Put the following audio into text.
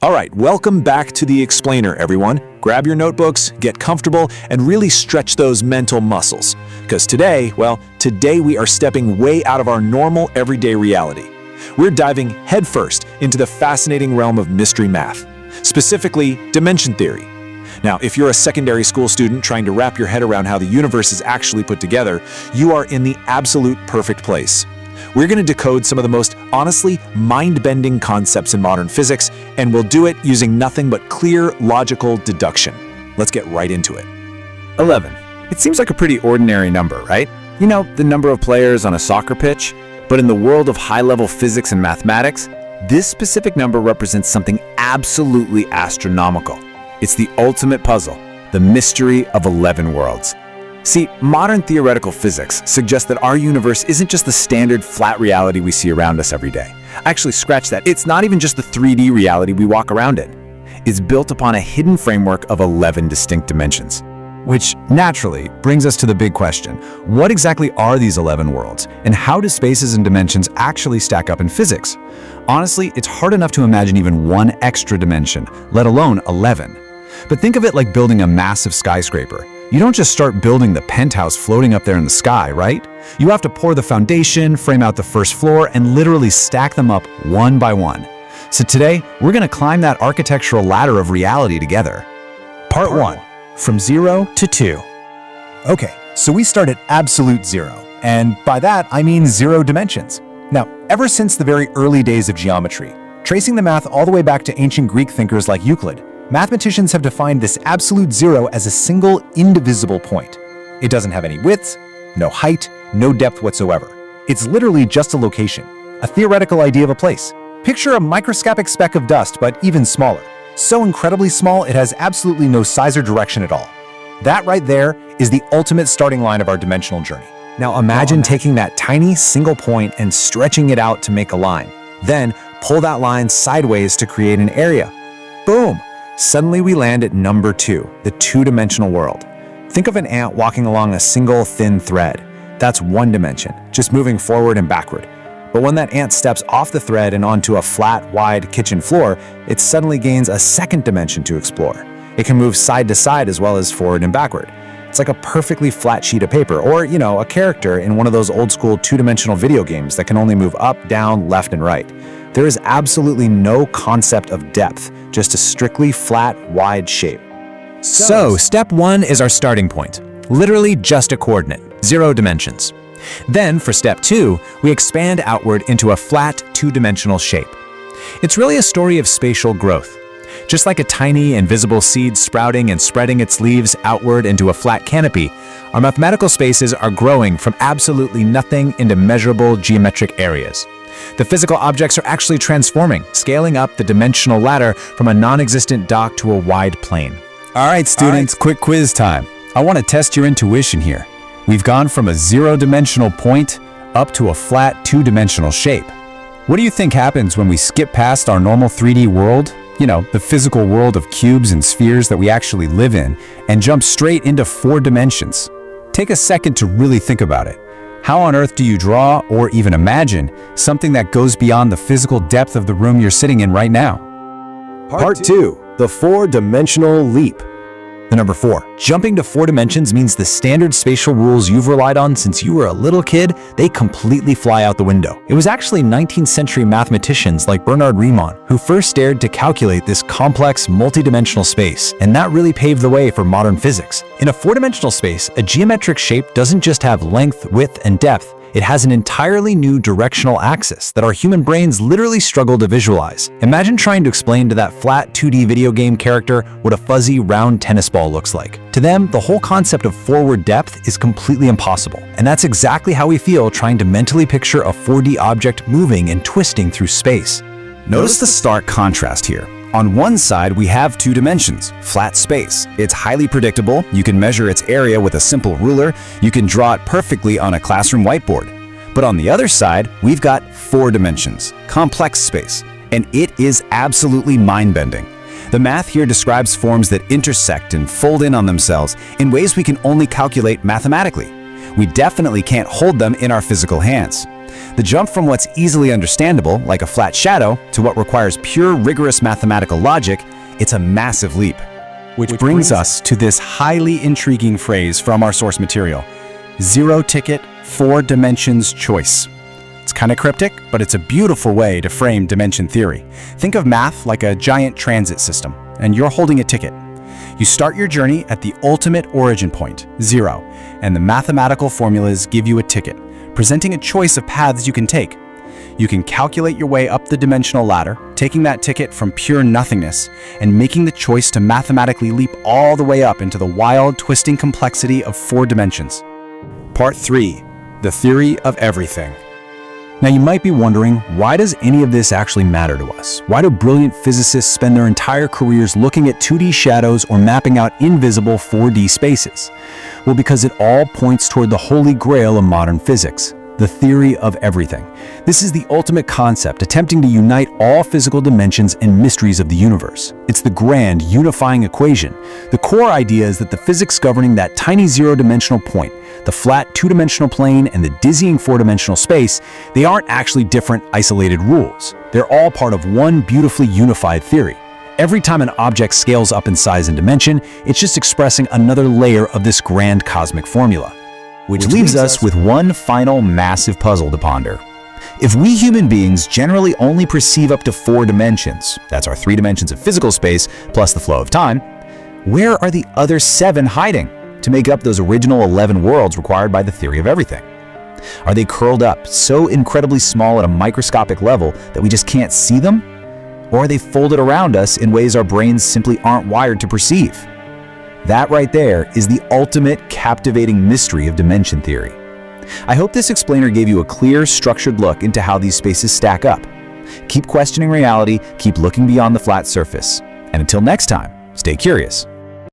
All right, welcome back to The Explainer, everyone. Grab your notebooks, get comfortable, and really stretch those mental muscles. Because today we are stepping way out of our normal everyday reality. We're diving headfirst into the fascinating realm of mystery math, specifically dimension theory. Now, if you're a secondary school student trying to wrap your head around how the universe is actually put together, you are in the absolute perfect place. We're going to decode some of the most, honestly, mind-bending concepts in modern physics, and we'll do it using nothing but clear, logical deduction. Let's get right into it. 11. It seems like a pretty ordinary number, right? You know, the number of players on a soccer pitch. But in the world of high-level physics and mathematics, this specific number represents something absolutely astronomical. It's the ultimate puzzle, the mystery of 11 worlds. See, modern theoretical physics suggests that our universe isn't just the standard flat reality we see around us every day. Actually, scratch that. It's not even just the 3D reality we walk around in. It's built upon a hidden framework of 11 distinct dimensions. Which naturally brings us to the big question. What exactly are these 11 worlds, and how do spaces and dimensions actually stack up in physics? Honestly, it's hard enough to imagine even one extra dimension, let alone 11. But think of it like building a massive skyscraper. You don't just start building the penthouse floating up there in the sky, right? You have to pour the foundation, frame out the first floor, and literally stack them up one by one. So today, we're going to climb that architectural ladder of reality together. Part 1. From 0 to 2. Okay, so we start at absolute zero, and by that I mean 0 dimensions. Now, ever since the very early days of geometry, tracing the math all the way back to ancient Greek thinkers like Euclid, mathematicians have defined this absolute zero as a single, indivisible point. It doesn't have any width, no height, no depth whatsoever. It's literally just a location, a theoretical idea of a place. Picture a microscopic speck of dust, but even smaller. So incredibly small, it has absolutely no size or direction at all. That right there is the ultimate starting line of our dimensional journey. Now imagine taking that tiny single point and stretching it out to make a line. Then pull that line sideways to create an area. Boom! Suddenly we land at number 2, the two-dimensional world. Think of an ant walking along a single thin thread. That's one dimension, just moving forward and backward. But when that ant steps off the thread and onto a flat, wide kitchen floor, it suddenly gains a second dimension to explore. It can move side to side as well as forward and backward. It's like a perfectly flat sheet of paper, or, a character in one of those old-school two-dimensional video games that can only move up, down, left, and right. There is absolutely no concept of depth, just a strictly flat, wide shape. So, step 1 is our starting point. Literally just a coordinate, 0 dimensions. Then, for step 2, we expand outward into a flat, two-dimensional shape. It's really a story of spatial growth. Just like a tiny, invisible seed sprouting and spreading its leaves outward into a flat canopy, our mathematical spaces are growing from absolutely nothing into measurable geometric areas. The physical objects are actually transforming, scaling up the dimensional ladder from a non-existent dock to a wide plane. All right, students, quick quiz time. I want to test your intuition here. We've gone from a 0-dimensional point up to a flat, two-dimensional shape. What do you think happens when we skip past our normal 3D world, the physical world of cubes and spheres that we actually live in, and jump straight into 4 dimensions? Take a second to really think about it. How on earth do you draw or even imagine something that goes beyond the physical depth of the room you're sitting in right now? Part 2. The 4-dimensional leap. The number 4. Jumping to 4 dimensions means the standard spatial rules you've relied on since you were a little kid, they completely fly out the window. It was actually 19th century mathematicians like Bernard Riemann who first dared to calculate this complex, multidimensional space, and that really paved the way for modern physics. In a 4-dimensional space, a geometric shape doesn't just have length, width, and depth. It has an entirely new directional axis that our human brains literally struggle to visualize. Imagine trying to explain to that flat 2D video game character what a fuzzy, round tennis ball looks like. To them, the whole concept of forward depth is completely impossible. And that's exactly how we feel trying to mentally picture a 4D object moving and twisting through space. Notice the stark contrast here. On one side, we have 2 dimensions, flat space. It's highly predictable. You can measure its area with a simple ruler. You can draw it perfectly on a classroom whiteboard. But on the other side, we've got 4 dimensions, complex space, and it is absolutely mind-bending. The math here describes forms that intersect and fold in on themselves in ways we can only calculate mathematically. We definitely can't hold them in our physical hands. The jump from what's easily understandable, like a flat shadow, to what requires pure, rigorous mathematical logic, it's a massive leap. Which brings us to this highly intriguing phrase from our source material: zero ticket, 4 dimensions choice. It's kind of cryptic, but it's a beautiful way to frame dimension theory. Think of math like a giant transit system, and you're holding a ticket. You start your journey at the ultimate origin point, 0, and the mathematical formulas give you a ticket, presenting a choice of paths you can take. You can calculate your way up the dimensional ladder, taking that ticket from pure nothingness and making the choice to mathematically leap all the way up into the wild, twisting complexity of 4 dimensions. Part 3. The Theory of Everything. Now you might be wondering, why does any of this actually matter to us? Why do brilliant physicists spend their entire careers looking at 2D shadows or mapping out invisible 4D spaces? Well, because it all points toward the holy grail of modern physics, the theory of everything. This is the ultimate concept, attempting to unite all physical dimensions and mysteries of the universe. It's the grand, unifying equation. The core idea is that the physics governing that tiny zero-dimensional point, the flat 2-dimensional plane and the dizzying 4-dimensional space, they aren't actually different, isolated rules. They're all part of one beautifully unified theory. Every time an object scales up in size and dimension, it's just expressing another layer of this grand cosmic formula. Which leaves us with one final massive puzzle to ponder. If we human beings generally only perceive up to 4 dimensions, that's our 3 dimensions of physical space plus the flow of time, where are the other 7 hiding to make up those original 11 worlds required by the theory of everything? Are they curled up so incredibly small at a microscopic level that we just can't see them? Or are they folded around us in ways our brains simply aren't wired to perceive? That right there is the ultimate captivating mystery of dimension theory. I hope this explainer gave you a clear, structured look into how these spaces stack up. Keep questioning reality, keep looking beyond the flat surface. And until next time, stay curious.